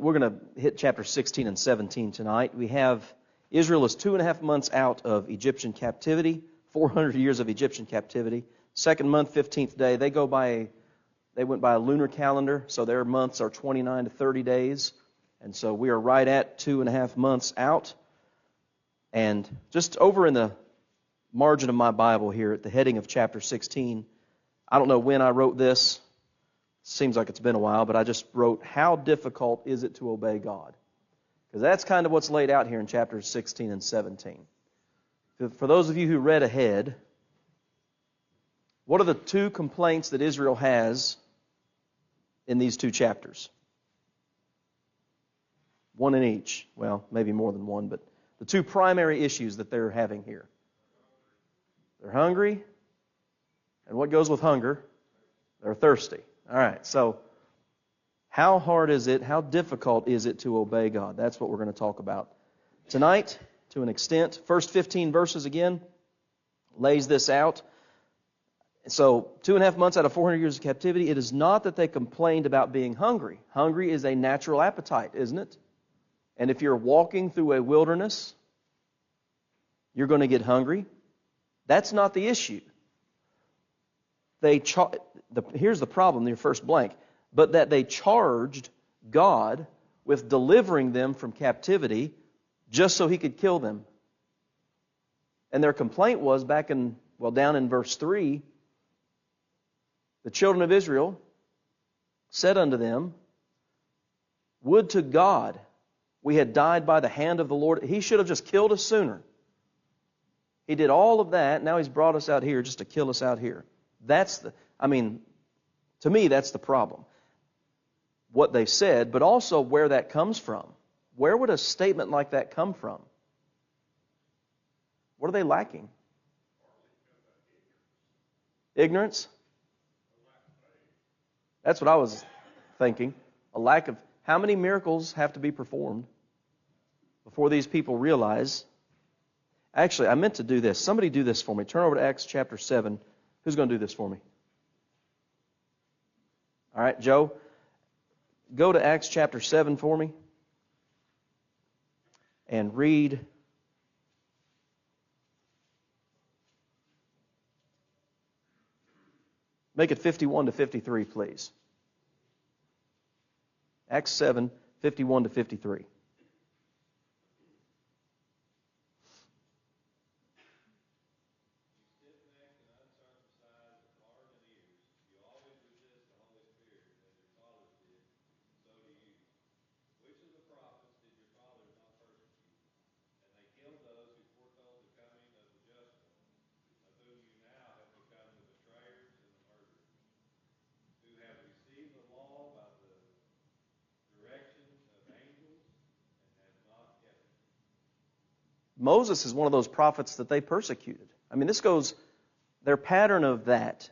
we're gonna hit chapter 16 and 17 tonight. We have Israel is 2.5 months out of Egyptian captivity, 400 years of Egyptian captivity. Second month, 15th day. They went by a lunar calendar, so their months are 29 to 30 days. And so we are right at 2.5 months out. And just over in the margin of my Bible here at the heading of chapter 16, I don't know when I wrote this. Seems like it's been a while, but I just wrote, how difficult is it to obey God? Because that's kind of what's laid out here in chapters 16 and 17. For those of you who read ahead, what are the two complaints that Israel has in these two chapters? One in each. Well, maybe more than one, but the two primary issues that they're having here. They're hungry, and what goes with hunger? They're thirsty. All right, so how hard is it, how difficult is it to obey God? That's what we're going to talk about tonight, to an extent. First 15 verses again lays this out. So 2.5 months out of 400 years of captivity, it is not that they complained about being hungry. Hungry is a natural appetite, isn't it? And if you're walking through a wilderness, you're going to get hungry. That's not the issue. Here's the problem, your first blank. But that they charged God with delivering them from captivity just so He could kill them. And their complaint was down in verse 3, the children of Israel said unto them, would to God we had died by the hand of the Lord. He should have just killed us sooner. He did all of that. Now He's brought us out here just to kill us out here. To me, that's the problem. What they said, but also where that comes from. Where would a statement like that come from? What are they lacking? Ignorance? That's what I was thinking. A lack of... How many miracles have to be performed before these people realize... Actually, I meant to do this. Somebody do this for me. Turn over to Acts chapter 7. Who's going to do this for me? All right, Joe. Go to Acts chapter 7 for me. And read... Make it 51 to 53, please. Acts 7, 51 to 53. Moses is one of those prophets that they persecuted. Their pattern of that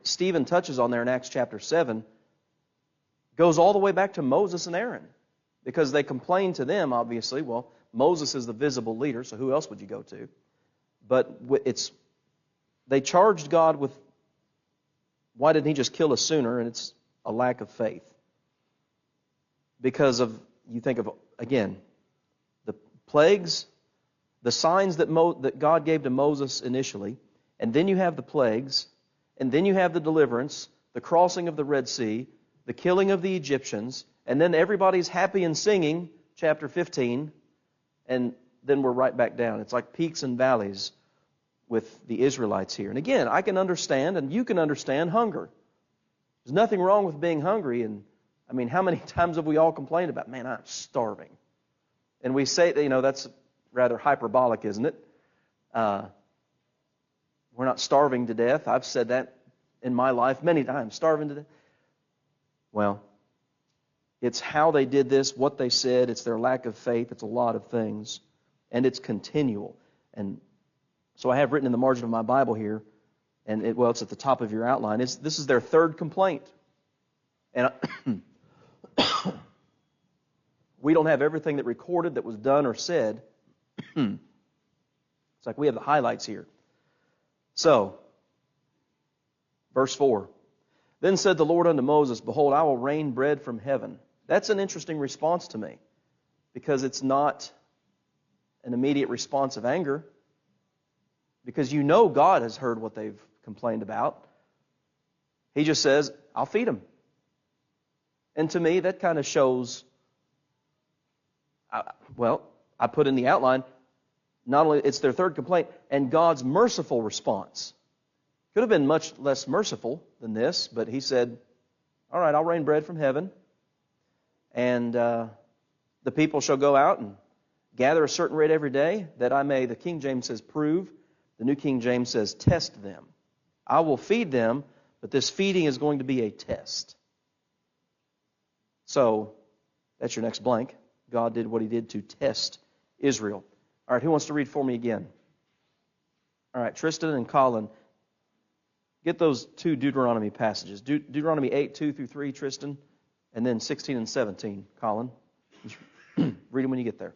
Stephen touches on there in Acts chapter 7, goes all the way back to Moses and Aaron. Because they complained to them, obviously, well, Moses is the visible leader, so who else would you go to? But they charged God with, why didn't He just kill us sooner? And it's a lack of faith. Because of, you think of, again, the plagues, the signs that God gave to Moses initially, and then you have the plagues, and then you have the deliverance, the crossing of the Red Sea, the killing of the Egyptians, and then everybody's happy and singing, chapter 15, and then we're right back down. It's like peaks and valleys with the Israelites here. And again, I can understand, and you can understand, hunger. There's nothing wrong with being hungry, and how many times have we all complained about, man, I'm starving. And we say, that's rather hyperbolic, isn't it? We're not starving to death. I've said that in my life many times, starving to death. Well, it's how they did this, what they said, it's their lack of faith, it's a lot of things, and it's continual. And so I have written in the margin of my Bible here, and it's at the top of your outline, this is their third complaint. And we don't have everything that recorded that was done or said. It's like we have the highlights here. So, verse 4. Then said the Lord unto Moses, behold, I will rain bread from heaven. That's an interesting response to me, because it's not an immediate response of anger, because you know God has heard what they've complained about. He just says, I'll feed them. And to me, that kind of shows, I put in the outline, not only it's their third complaint, and God's merciful response. Could have been much less merciful than this, but he said, all right, I'll rain bread from heaven, and the people shall go out and gather a certain rate every day, that I may, the King James says, prove. The New King James says, test them. I will feed them, but this feeding is going to be a test. So, that's your next blank. God did what he did to test Israel. All right, who wants to read for me again? All right, Tristan and Colin, get those two Deuteronomy passages. Deuteronomy 8, 2 through 3, Tristan, and then 16 and 17, Colin. Read them when you get there.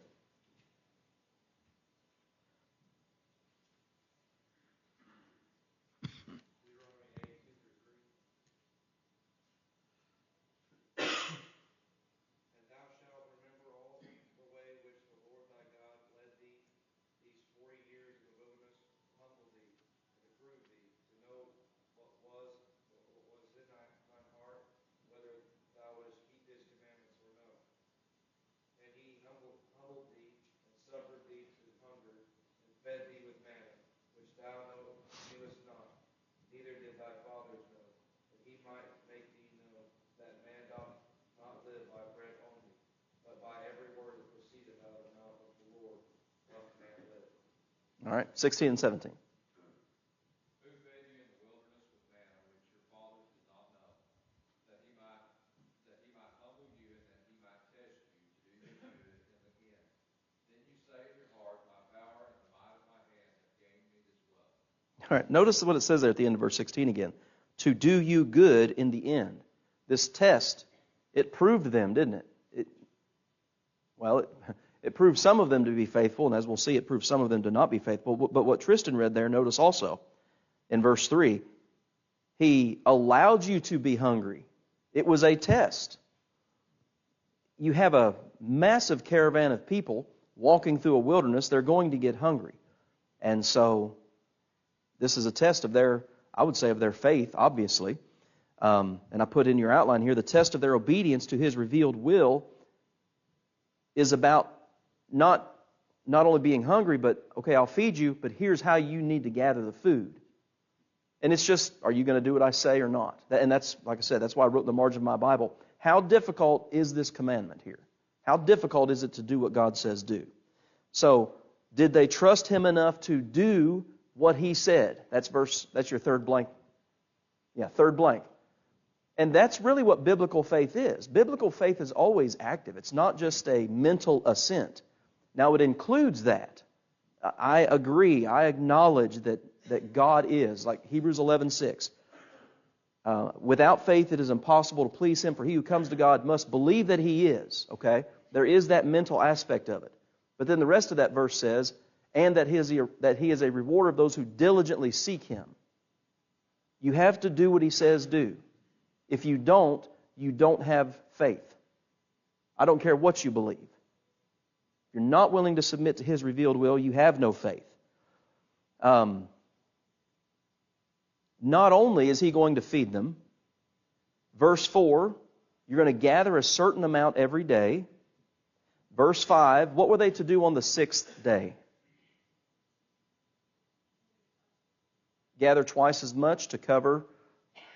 All right, 16 and 17. All right, notice what it says there at the end of verse 16 again. To do you good in the end. This test, it proved them, didn't it? It proved some of them to be faithful, and as we'll see, it proved some of them to not be faithful. But what Tristan read there, notice also, in verse 3, he allowed you to be hungry. It was a test. You have a massive caravan of people walking through a wilderness. They're going to get hungry. And so, this is a test of their, I would say, of their faith, obviously. And I put in your outline here, the test of their obedience to his revealed will is about not only being hungry, but, okay, I'll feed you, but here's how you need to gather the food. And it's just, are you going to do what I say or not? And that's, like I said, that's why I wrote in the margin of my Bible, how difficult is this commandment here? How difficult is it to do what God says do? So, did they trust him enough to do what he said? That's your third blank. Yeah, third blank. And that's really what biblical faith is. Biblical faith is always active. It's not just a mental assent. Now, it includes that. I agree. I acknowledge that God is, like Hebrews 11:6. Without faith, it is impossible to please him, for he who comes to God must believe that he is. Okay? There is that mental aspect of it. But then the rest of that verse says, and that he is a rewarder of those who diligently seek him. You have to do what he says do. If you don't have faith. I don't care what you believe. If you're not willing to submit to his revealed will, you have no faith. Not only is he going to feed them, verse 4, you're going to gather a certain amount every day. Verse 5, what were they to do on the sixth day? Gather twice as much to cover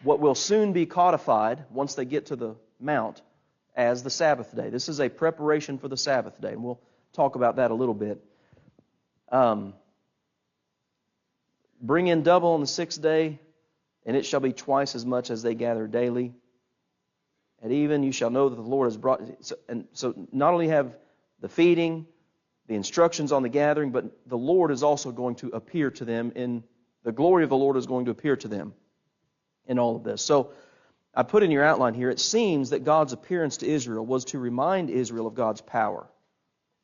what will soon be codified once they get to the mount as the Sabbath day. This is a preparation for the Sabbath day, and we'll talk about that a little bit. Bring in double on the sixth day, and it shall be twice as much as they gather daily. At even you shall know that the Lord has brought... So not only have the feeding, the instructions on the gathering, but the Lord is also going to appear to them in... The glory of the Lord is going to appear to them in all of this. So I put in your outline here, it seems that God's appearance to Israel was to remind Israel of God's power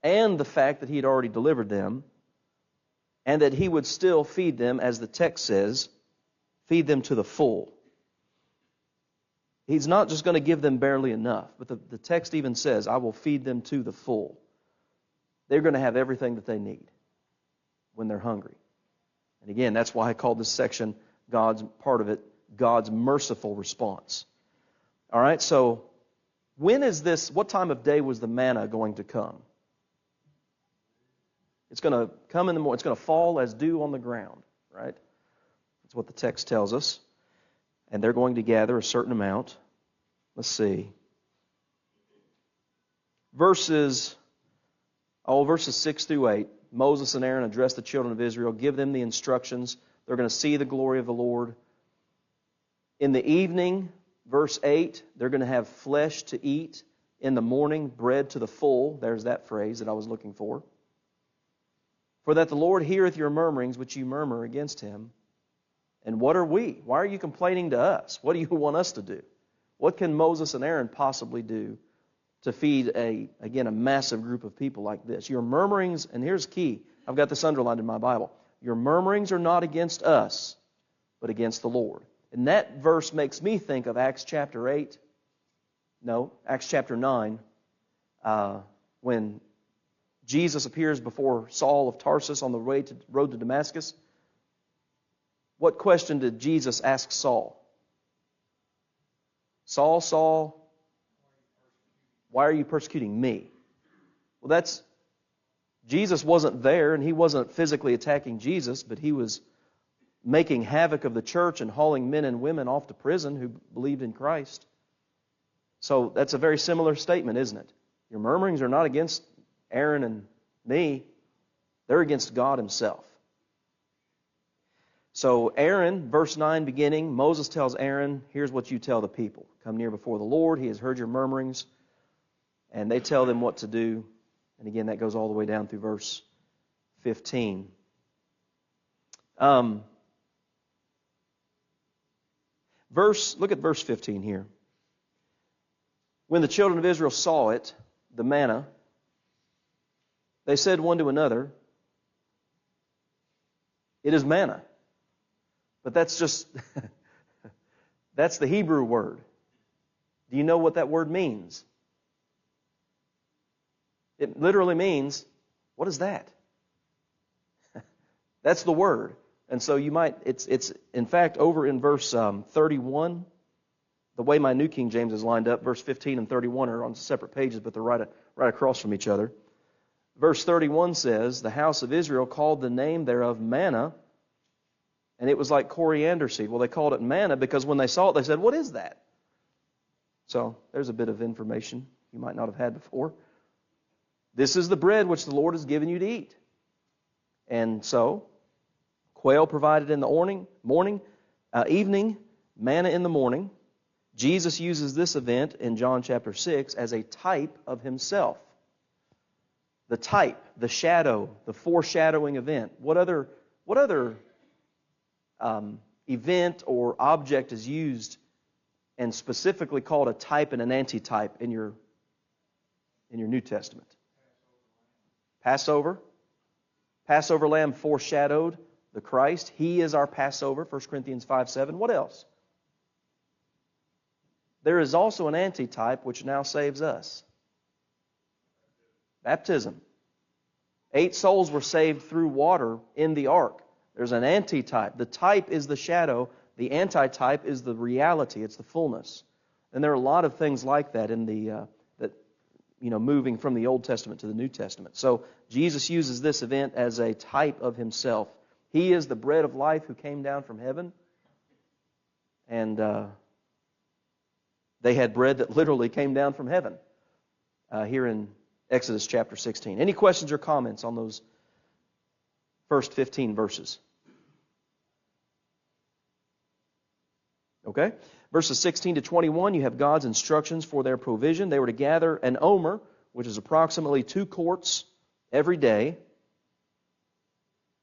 and the fact that he had already delivered them and that he would still feed them, as the text says, feed them to the full. He's not just going to give them barely enough, but the text even says, I will feed them to the full. They're going to have everything that they need when they're hungry. And again, that's why I called this section, God's merciful response. All right, so what time of day was the manna going to come? It's going to come in the morning. It's going to fall as dew on the ground, right? That's what the text tells us. And they're going to gather a certain amount. Let's see. Verses 6 through 8. Moses and Aaron address the children of Israel, give them the instructions. They're going to see the glory of the Lord. In the evening, verse 8, they're going to have flesh to eat. In the morning, bread to the full. There's that phrase that I was looking for. For that the Lord heareth your murmurings, which you murmur against Him. And what are we? Why are you complaining to us? What do you want us to do? What can Moses and Aaron possibly do to feed a massive group of people like this? Your murmurings, and here's key. I've got this underlined in my Bible. Your murmurings are not against us, but against the Lord. And that verse makes me think of Acts chapter 8. No, Acts chapter 9. When Jesus appears before Saul of Tarsus on the road to Damascus. What question did Jesus ask Saul? Saul, Saul, why are you persecuting me? Well, Jesus wasn't there, and he wasn't physically attacking Jesus, but he was making havoc of the church and hauling men and women off to prison who believed in Christ. So that's a very similar statement, isn't it? Your murmurings are not against Aaron and me. They're against God Himself. So Aaron, verse 9 beginning, Moses tells Aaron, here's what you tell the people. Come near before the Lord. He has heard your murmurings. And they tell them what to do. And again, that goes all the way down through verse 15. Look at verse 15 here. When the children of Israel saw it, the manna, they said one to another, it is manna. But that's just, that's the Hebrew word. Do you know what that word means? It literally means, what is that? That's the word. And so you might, it's in fact over in verse 31, the way my New King James is lined up, verse 15 and 31 are on separate pages, but they're right across from each other. Verse 31 says, the house of Israel called the name thereof manna, and it was like coriander seed. Well, they called it manna because when they saw it, they said, what is that? So there's a bit of information you might not have had before. This is the bread which the Lord has given you to eat. And so, quail provided in the evening, manna in the morning. Jesus uses this event in John chapter 6 as a type of Himself. The type, the shadow, the foreshadowing event. What other event or object is used and specifically called a type and an antitype in your New Testament? Passover. Passover lamb foreshadowed the Christ. He is our Passover, 1 Corinthians 5:7. What else? There is also an antitype which now saves us. Baptism. 8 souls were saved through water in the ark. There's an antitype. The type is the shadow. The antitype is the reality. It's the fullness. And there are a lot of things like that in the moving from the Old Testament to the New Testament. So Jesus uses this event as a type of Himself. He is the bread of life who came down from heaven. And they had bread that literally came down from heaven here in Exodus chapter 16. Any questions or comments on those first 15 verses? Okay. Verses 16 to 21, you have God's instructions for their provision. They were to gather an omer, which is approximately 2 quarts every day.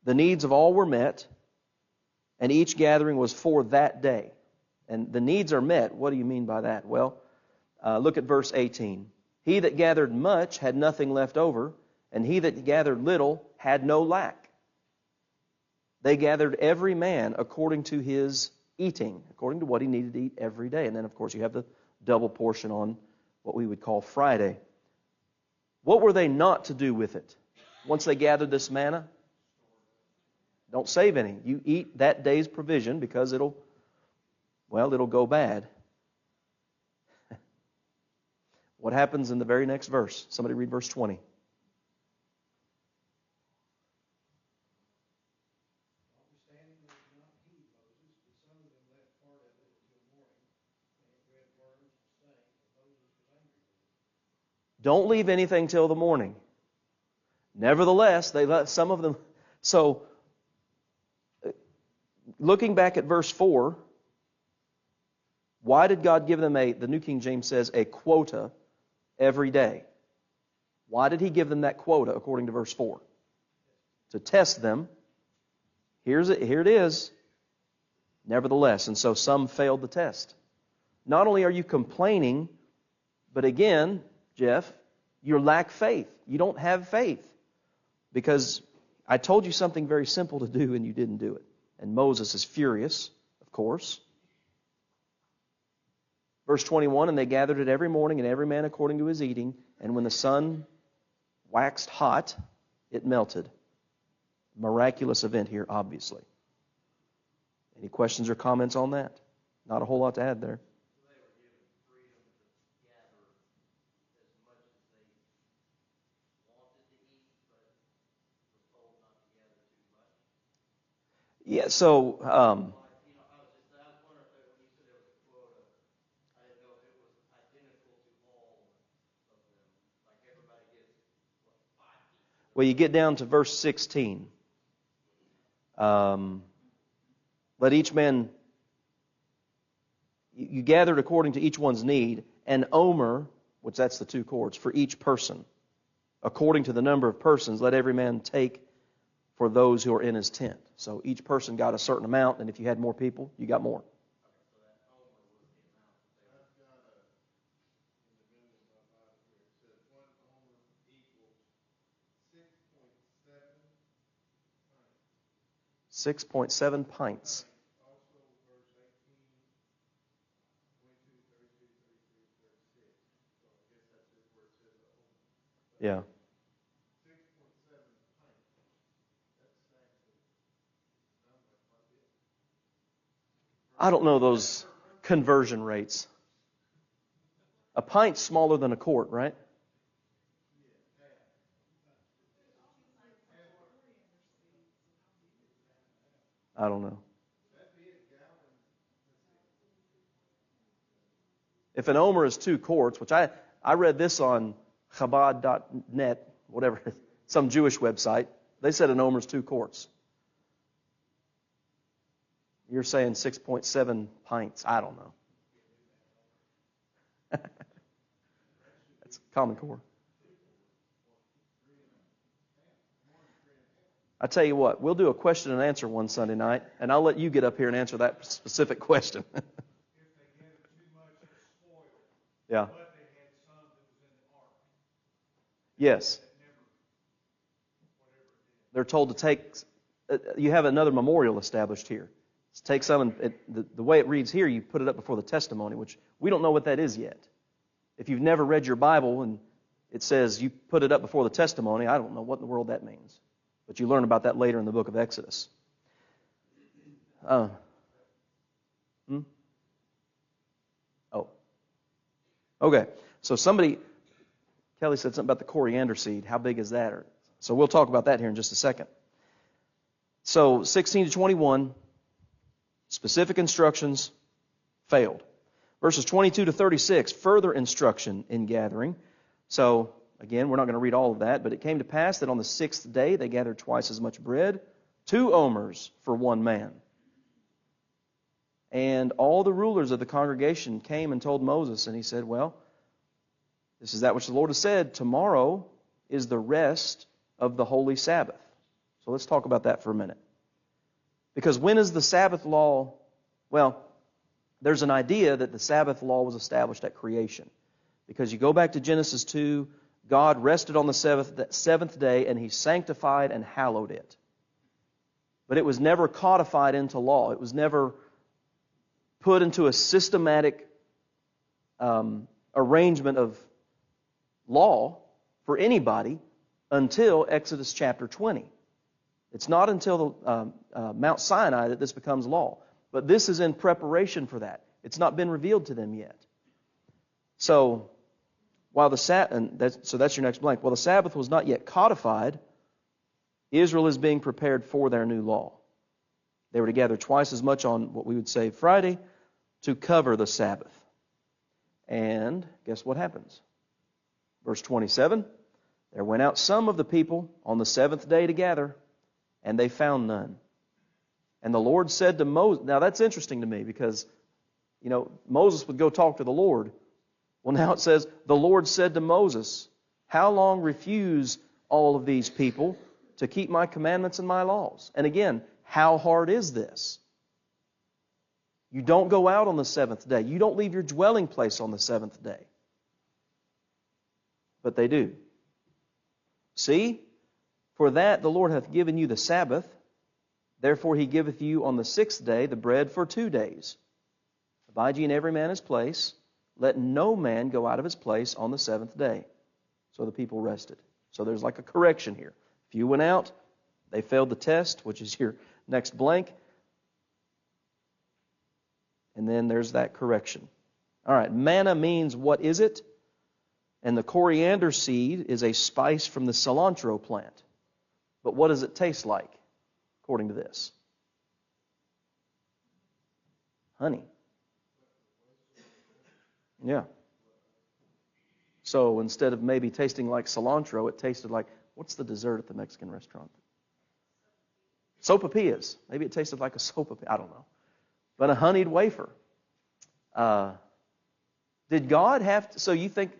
The needs of all were met, and each gathering was for that day. And the needs are met. What do you mean by that? Well, look at verse 18. He that gathered much had nothing left over, and he that gathered little had no lack. They gathered every man according to his eating, according to what he needed to eat every day. And then, of course, you have the double portion on what we would call Friday. What were they not to do with it? Once they gathered this manna, don't save any. You eat that day's provision because it'll go bad. What happens in the very next verse? Somebody read verse 20. Don't leave anything till the morning. Nevertheless, they let some of them. So, looking back at verse 4, why did God give them the New King James says, a quota every day? Why did He give them that quota according to verse 4? To test them. Here it is. Nevertheless, and so some failed the test. Not only are you complaining, but again, Jeff, you lack faith. You don't have faith. Because I told you something very simple to do and you didn't do it. And Moses is furious, of course. Verse 21, and they gathered it every morning, and every man according to his eating. And when the sun waxed hot, it melted. Miraculous event here, obviously. Any questions or comments on that? Not a whole lot to add there. Yeah, so well, you get down to verse 16. Let each man, you gathered according to each one's need, an omer, which that's the 2 quarts, for each person. According to the number of persons, let every man take for those who are in his tent. So each person got a certain amount, and if you had more people, you got more. $6.7 pints. Yeah. I don't know those conversion rates. A pint's smaller than a quart, right? I don't know. If an omer is 2 quarts, which I read this on Chabad.net, whatever, some Jewish website, they said an omer is 2 quarts. You're saying 6.7 pints. I don't know. That's Common Core. I tell you what, we'll do a question and answer one Sunday night, and I'll let you get up here and answer that specific question. Yeah. Yes. They're told to take, you have another memorial established here. Take some, and the way it reads here, you put it up before the testimony, which we don't know what that is yet. If you've never read your Bible and it says you put it up before the testimony, I don't know what in the world that means. But you learn about that later in the book of Exodus. Oh. Okay. So Kelly said something about the coriander seed. How big is that? So we'll talk about that here in just a second. So 16 to 21, specific instructions failed. Verses 22 to 36, further instruction in gathering. So, again, we're not going to read all of that, but it came to pass that on the 6th day they gathered twice as much bread, 2 omers for one man. And all the rulers of the congregation came and told Moses, and he said, well, this is that which the Lord has said, tomorrow is the rest of the holy Sabbath. So let's talk about that for a minute. Because when is the Sabbath law? Well, there's an idea that the Sabbath law was established at creation. Because you go back to Genesis 2, God rested on the seventh day, and He sanctified and hallowed it. But it was never codified into law. It was never put into a systematic arrangement of law for anybody until Exodus chapter 20. It's not until Mount Sinai that this becomes law. But this is in preparation for that. It's not been revealed to them yet. So, while that's your next blank. While the Sabbath was not yet codified, Israel is being prepared for their new law. They were to gather twice as much on what we would say Friday to cover the Sabbath. And guess what happens? Verse 27, there went out some of the people on the seventh day to gather, and they found none. And the Lord said to Moses, now that's interesting to me because, Moses would go talk to the Lord. Well, now it says, the Lord said to Moses, how long refuse all of these people to keep my commandments and my laws? And again, how hard is this? You don't go out on the seventh day. You don't leave your dwelling place on the seventh day. But they do. See, for that the Lord hath given you the Sabbath. Therefore he giveth you on the sixth day the bread for 2 days. Abide ye in every man his place. Let no man go out of his place on the seventh day. So the people rested. So there's like a correction here. If you went out, they failed the test, which is your next blank. And then there's that correction. All right, manna means what is it? And the coriander seed is a spice from the cilantro plant. But what does it taste like, according to this? Honey. Yeah. So instead of maybe tasting like cilantro, it tasted like, what's the dessert at the Mexican restaurant? Sopapillas. Maybe it tasted like a sopapilla. I don't know. But a honeyed wafer. Did God have to... So you think...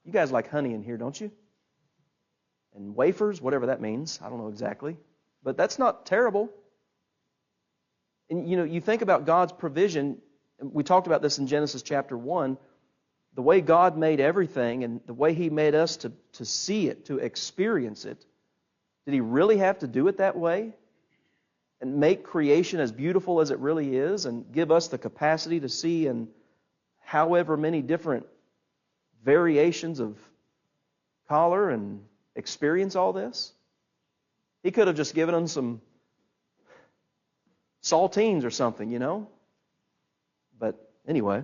You guys like honey in here, don't you? And wafers, whatever that means. I don't know exactly. But that's not terrible. And you think about God's provision. We talked about this in Genesis chapter 1. The way God made everything and the way He made us to see it, to experience it. Did He really have to do it that way? And make creation as beautiful as it really is and give us the capacity to see in however many different variations of color and experience all this? He could have just given them some saltines or something, But anyway.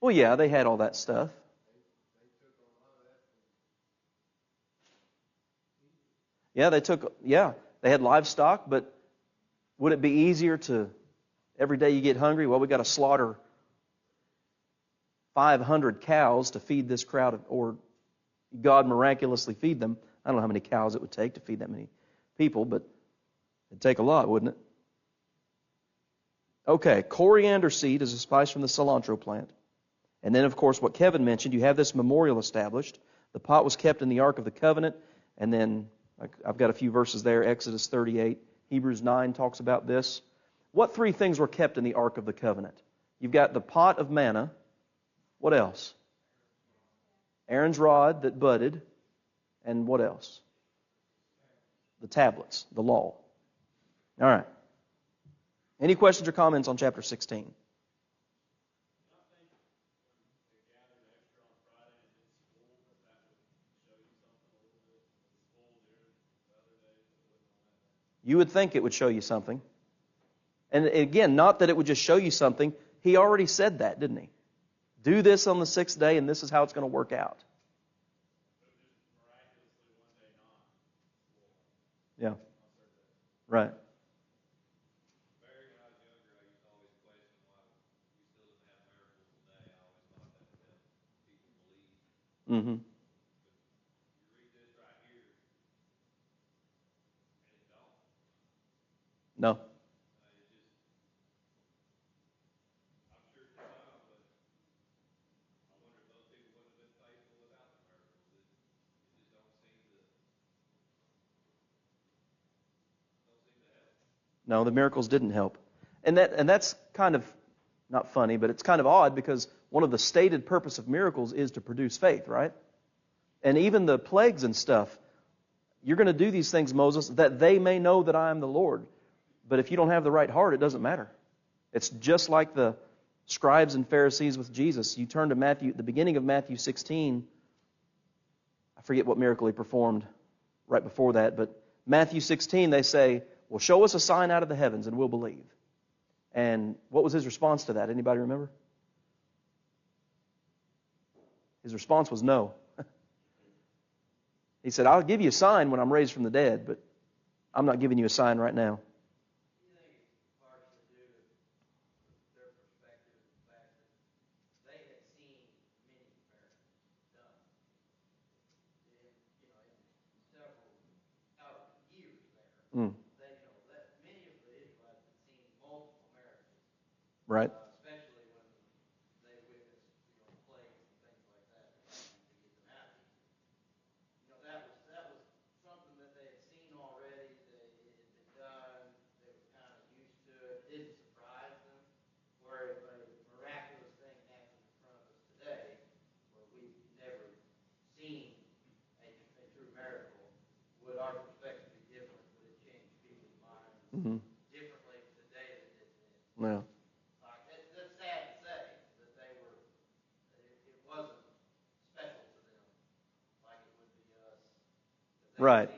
Well, yeah, they had all that stuff. They had livestock, but would it be easier to, every day you get hungry, well, we got to slaughter 500 cows to feed this crowd, or God miraculously feed them. I don't know how many cows it would take to feed that many people, but it'd take a lot, wouldn't it? Okay, coriander seed is a spice from the cilantro plant. And then, of course, what Kevin mentioned, you have this memorial established. The pot was kept in the Ark of the Covenant, and then I've got a few verses there, Exodus 38, Hebrews 9 talks about this. What 3 things were kept in the Ark of the Covenant? You've got the pot of manna. What else? Aaron's rod that budded. And what else? The tablets, the law. All right. Any questions or comments on chapter 16? You would think it would show you something. And again, not that it would just show you something. He already said that, didn't he? Do this on the 6th day, and this is how it's going to work out. Yeah. Right. Mm-hmm. No. No, the miracles didn't help. And that's kind of not funny, but it's kind of odd because one of the stated purpose of miracles is to produce faith, right? And even the plagues and stuff, you're going to do these things, Moses, that they may know that I am the Lord. But if you don't have the right heart, it doesn't matter. It's just like the scribes and Pharisees with Jesus. You turn to Matthew, the beginning of Matthew 16. I forget what miracle he performed right before that, but Matthew 16, they say, well, show us a sign out of the heavens and we'll believe. And what was his response to that? Anybody remember? His response was no. He said, I'll give you a sign when I'm raised from the dead, but I'm not giving you a sign right now. Mm. Many of the Israelites had seen multiple miracles, Right. especially when they witnessed, plagues and things like that to get them out of Egypt. That was something that they had seen already. It had been done. They were kind of used to it. It didn't surprise them. Where if a miraculous thing happened in front of us today, where we've never seen a true miracle, would our perspective be different? Would it change people's minds differently today than it did then? Yeah. Like, that's sad to say that they were. It wasn't special to them like it would be us. Right.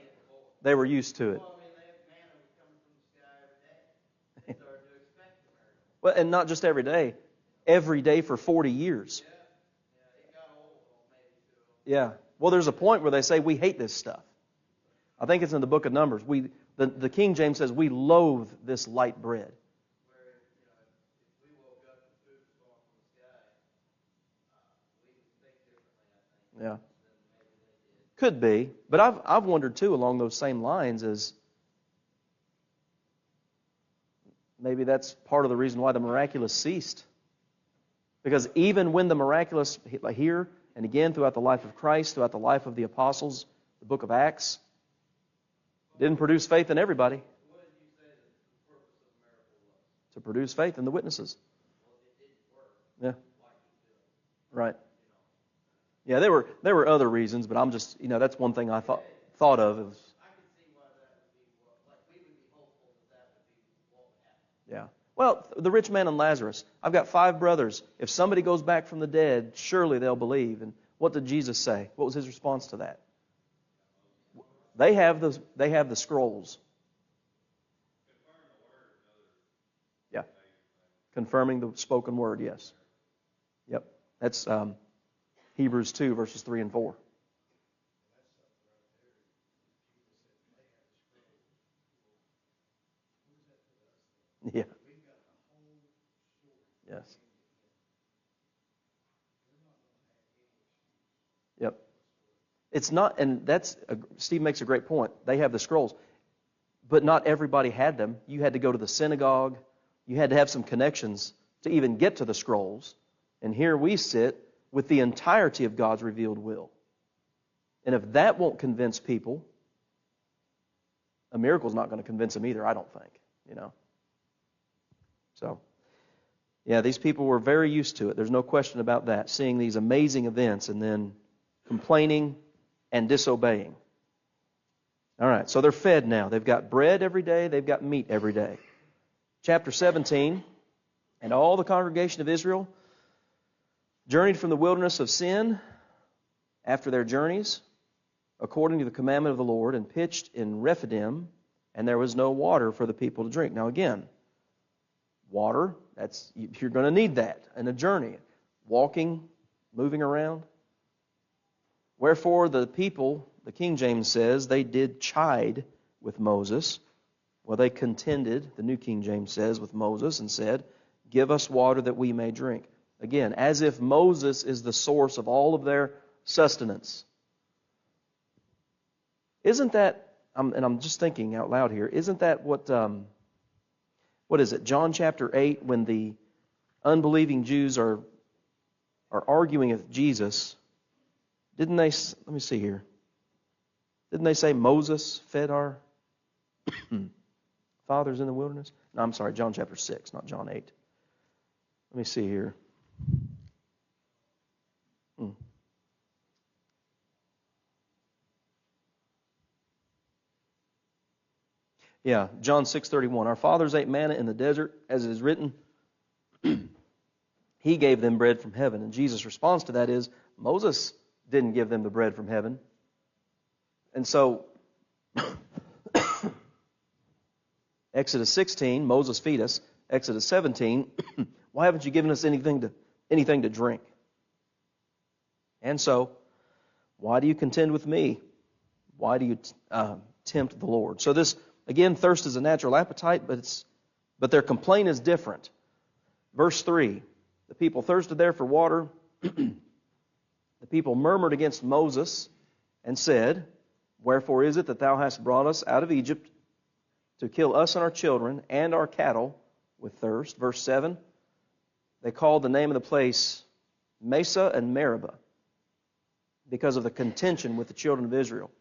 They were used to it. Well, I mean, they had manna was coming from the sky every day. They started to expect the miracle. Well, and not just every day for 40 years. Yeah, it got old maybe to them. Yeah. Well, there's a point where they say we hate this stuff. I think it's in the book of Numbers. The King James says we loathe this light bread. Where, if we woke up and food was falling from the sky, we would think differently, I think. Yeah. Than maybe they did. Could be. But I've wondered too along those same lines is maybe that's part of the reason why the miraculous ceased. Because even when the miraculous here and again throughout the life of Christ, throughout the life of the apostles, the book of Acts, didn't produce faith in everybody. What did you say that the purpose of the miracle was? To produce faith in the witnesses. Well, it didn't work. Yeah. Like it did. Right. Yeah, there were other reasons, but I'm just, that's one thing I thought of. I could see why that would be we would be hopeful that would be what would happen. Yeah. Well, the rich man and Lazarus. I've got 5 brothers. If somebody goes back from the dead, surely they'll believe. And what did Jesus say? What was his response to that? They have the scrolls. Yeah. Confirming the spoken word, yes. Yep. That's Hebrews 2, verses 3 and 4. Yeah. Yes. Yep. It's not, and Steve makes a great point. They have the scrolls, but not everybody had them. You had to go to the synagogue. You had to have some connections to even get to the scrolls. And here we sit with the entirety of God's revealed will. And if that won't convince people, a miracle's not going to convince them either, I don't think, So, yeah, these people were very used to it. There's no question about that, seeing these amazing events and then complaining and disobeying. All right, so they're fed now. They've got bread every day. They've got meat every day. Chapter 17, and all the congregation of Israel journeyed from the wilderness of Sin after their journeys, according to the commandment of the Lord, and pitched in Rephidim, and there was no water for the people to drink. Now again, water, you're going to need that in a journey. Walking, moving around. Wherefore the people, the King James says, they did chide with Moses. Well, they contended, the New King James says, with Moses and said, give us water that we may drink. Again, as if Moses is the source of all of their sustenance. Isn't that, and I'm just thinking out loud here, isn't that what is it, John chapter 8, when the unbelieving Jews are arguing with Jesus, didn't they, let me see here, didn't they say Moses fed our fathers in the wilderness? No, I'm sorry, John chapter 6, not John 8. Let me see here. Yeah, John 6:31. Our fathers ate manna in the desert, as it is written, He gave them bread from heaven. And Jesus' response to that is, Moses didn't give them the bread from heaven. And so, Exodus 16, Moses feed us. Exodus 17, why haven't you given us anything to drink? And so, why do you contend with me? Why do you tempt the Lord? So this, again, thirst is a natural appetite, but their complaint is different. Verse 3, the people thirsted there for water. The people murmured against Moses and said, Wherefore is it that thou hast brought us out of Egypt to kill us and our children and our cattle with thirst? Verse 7, they called the name of the place Mesa and Meribah because of the contention with the children of Israel,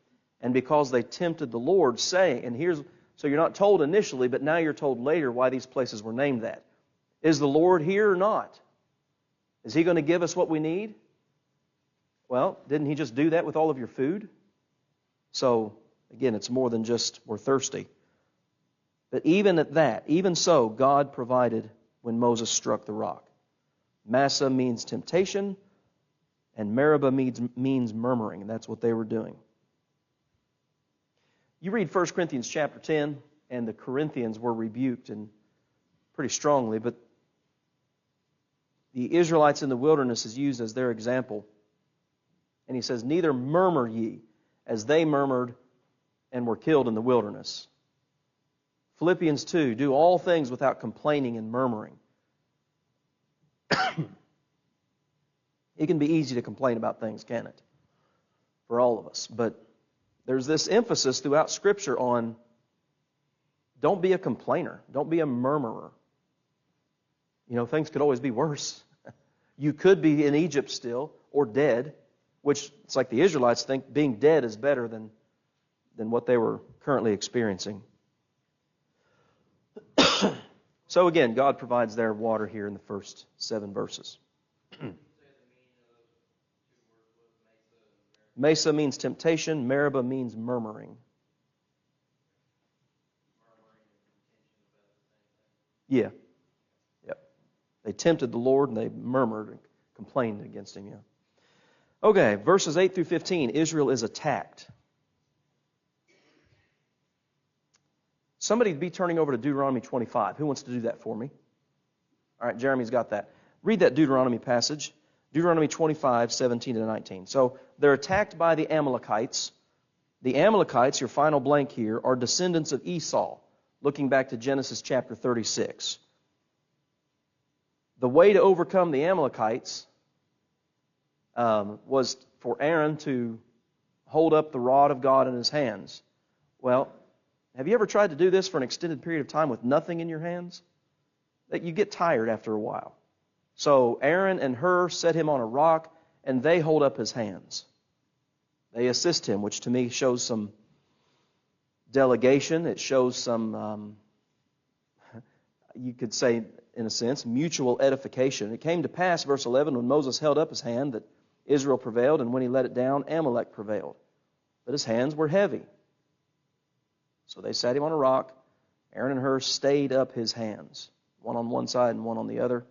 and because they tempted the Lord, saying, and so you're not told initially, but now you're told later why these places were named that. Is the Lord here or not? Is He going to give us what we need? Well, didn't He just do that with all of your food? So, again, it's more than just we're thirsty. But even at that, even so, God provided when Moses struck the rock. Massa means temptation, and Meribah means murmuring, and that's what they were doing. You read 1 Corinthians chapter 10, and the Corinthians were rebuked and pretty strongly, but the Israelites in the wilderness is used as their example. And he says, Neither murmur ye, as they murmured and were killed in the wilderness. Philippians 2, do all things without complaining and murmuring. It can be easy to complain about things, can't it? For all of us. But there's this emphasis throughout Scripture on don't be a complainer. Don't be a murmurer. You know, things could always be worse. You could be in Egypt still, or dead, which it's like the Israelites think being dead is better than what they were currently experiencing. So again, God provides their water here in the first 7 verses. Mesa means temptation. Meribah means murmuring. Yeah. Yep. They tempted the Lord and they murmured and complained against Him. Yeah. Okay, verses 8 through 15. Israel is attacked. Somebody be turning over to Deuteronomy 25. Who wants to do that for me? All right, Jeremy's got that. Read that Deuteronomy passage. Deuteronomy 25, 17 to 19. So they're attacked by the Amalekites. The Amalekites, your final blank here, are descendants of Esau, looking back to Genesis chapter 36. The way to overcome the Amalekites was for Aaron to hold up the rod of God in his hands. Well, have you ever tried to do this for an extended period of time with nothing in your hands? That you get tired after a while. So Aaron and Hur set him on a rock, and they hold up his hands. They assist him, which to me shows some delegation. It shows some, you could say, in a sense, mutual edification. It came to pass, verse 11, when Moses held up his hand, that Israel prevailed, and when he let it down, Amalek prevailed. But his hands were heavy. So they sat him on a rock. Aaron and Hur stayed up his hands, one on one side and one on the other.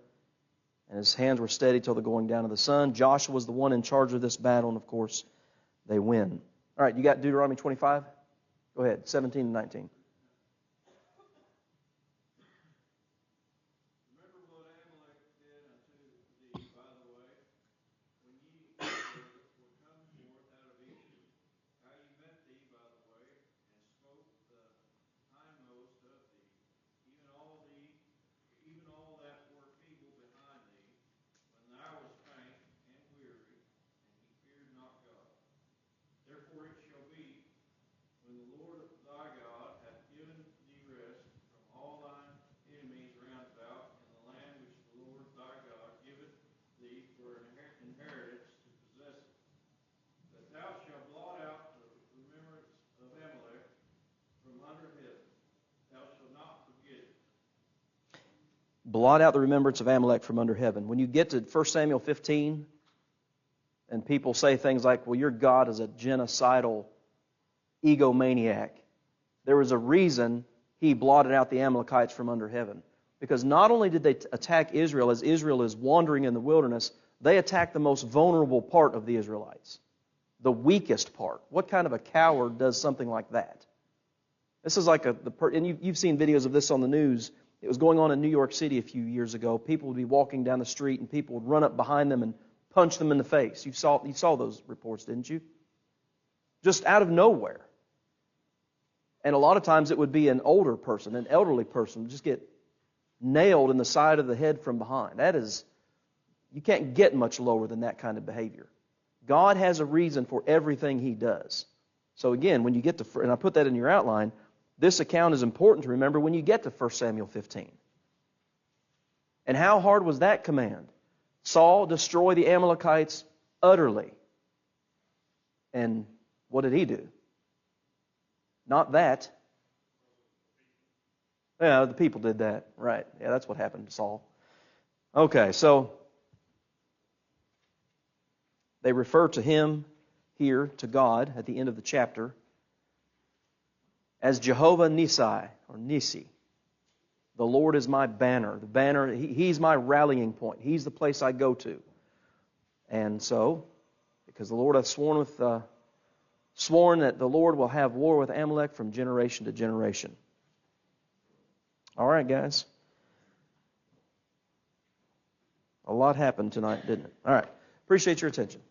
And his hands were steady till the going down of the sun. Joshua was the one in charge of this battle, and of course, they win. All right, you got Deuteronomy 25? Go ahead, 17 and 19. Blot out the remembrance of Amalek from under heaven. When you get to 1 Samuel 15, and people say things like, well, your God is a genocidal egomaniac. There was a reason He blotted out the Amalekites from under heaven. Because not only did they attack Israel as Israel is wandering in the wilderness, they attacked the most vulnerable part of the Israelites, the weakest part. What kind of a coward does something like that? This is like and you've seen videos of this on the news. It was going on in New York City a few years ago. People would be walking down the street and people would run up behind them and punch them in the face. You saw those reports, didn't you? Just out of nowhere. And a lot of times it would be an older person, an elderly person, just get nailed in the side of the head from behind. You can't get much lower than that kind of behavior. God has a reason for everything He does. So again, when you get to, and I put that in your outline, this account is important to remember when you get to 1 Samuel 15. And how hard was that command? Saul, destroy the Amalekites utterly. And what did he do? Not that. Yeah, the people did that. Right. Yeah, that's what happened to Saul. Okay, so they refer to him here, to God, at the end of the chapter, as Jehovah Nissi, or Nissi. The Lord is my banner. The banner, He's my rallying point. He's the place I go to. And so, because the Lord hath sworn that the Lord will have war with Amalek from generation to generation. All right, guys. A lot happened tonight, didn't it? All right. Appreciate your attention.